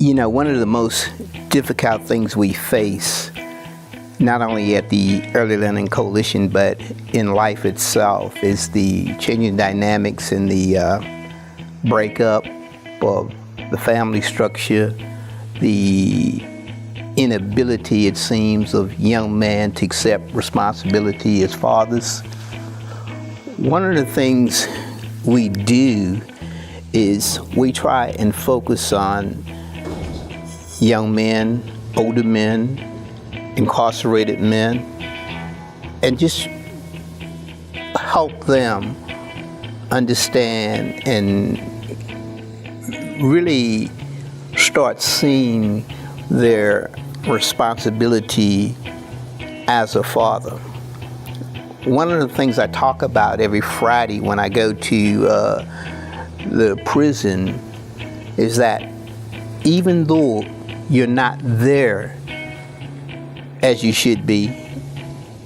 One of the most difficult things we face, not only at the Early Learning Coalition, but in life itself, is the changing dynamics and the breakup of the family structure, the inability, it seems, of young men to accept responsibility as fathers. One of the things we do is we try and focus on young men, older men, incarcerated men, and just help them understand and really start seeing their responsibility as a father. One of the things I talk about every Friday when I go to the prison is that even though you're not there as you should be,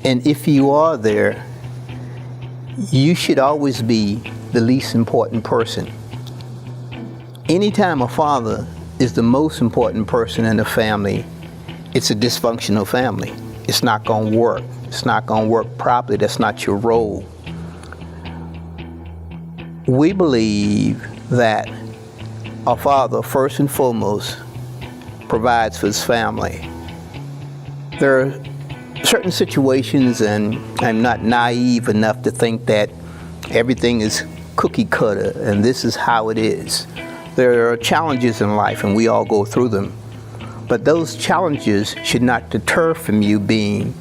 and if you are there, you should always be the least important person. Anytime a father is the most important person in the family, it's a dysfunctional family. It's not going to work. It's not going to work properly. That's not your role. We believe that a father, first and foremost, provides for his family. There are certain situations, and I'm not naive enough to think that everything is cookie cutter and this is how it is. There are challenges in life and we all go through them. But those challenges should not deter from you being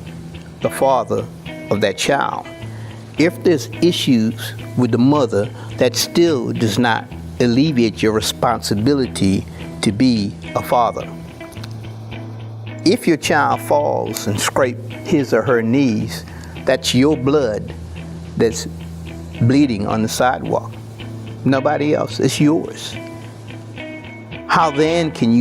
the father of that child. If there's issues with the mother, that still does not alleviate your responsibility to be a father. If your child falls and scrapes his or her knees, that's your blood that's bleeding on the sidewalk. Nobody else, it's yours. How then can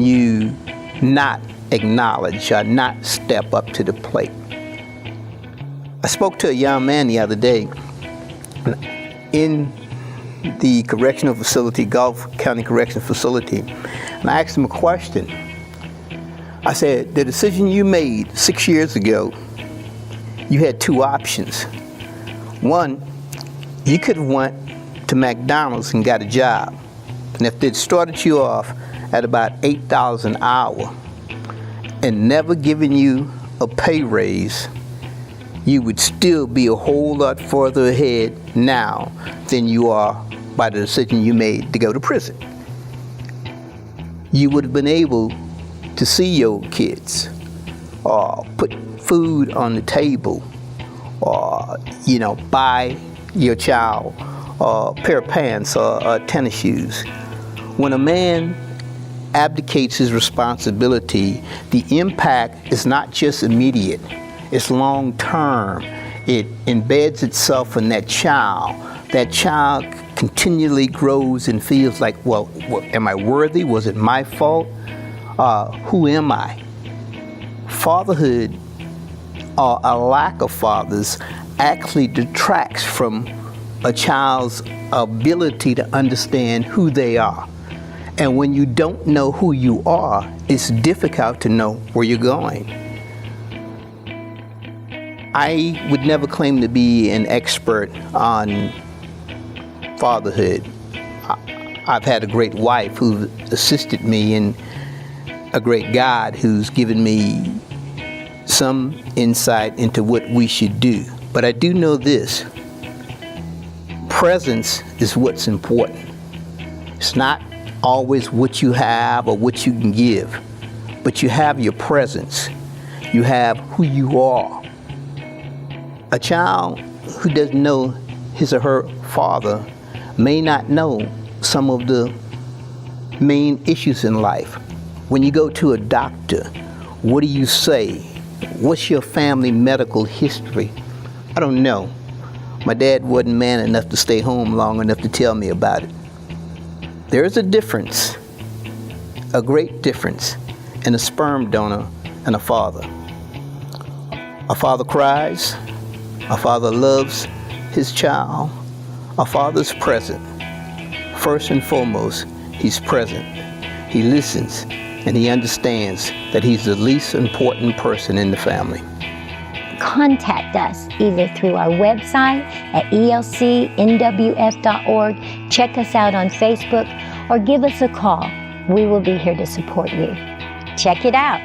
you not acknowledge or not step up to the plate? I spoke to a young man the other day in the correctional facility, Gulf County Correctional Facility, and I asked him a question. I said, the decision you made 6 years ago, you had two options. One, you could have went to McDonald's and got a job. And if they'd started you off at about $8 an hour and never given you a pay raise, you would still be a whole lot further ahead now than you are by the decision you made to go to prison. You would have been able to see your kids, or put food on the table, or buy your child a pair of pants or tennis shoes. When a man abdicates his responsibility, the impact is not just immediate, it's long term. It embeds itself in that child. That child continually grows and feels like, well, am I worthy? Was it my fault? Who am I? Fatherhood, or a lack of fathers, actually detracts from a child's ability to understand who they are. And when you don't know who you are, it's difficult to know where you're going. I would never claim to be an expert on fatherhood. I've had a great wife who assisted me, and a great God who's given me some insight into what we should do. But I do know this: presence is what's important. It's not always what you have or what you can give, but you have your presence. You have who you are. A child who doesn't know his or her father may not know some of the main issues in life. When you go to a doctor, what do you say? What's your family medical history? I don't know. My dad wasn't man enough to stay home long enough to tell me about it. There's a difference, a great difference, in a sperm donor and a father. A father cries, a father loves his child, a father's present. First and foremost, He's present, he listens, and he understands that he's the least important person in the family. Contact us either through our website at elcnwf.org, check us out on Facebook, or give us a call. We will be here to support you. Check it out.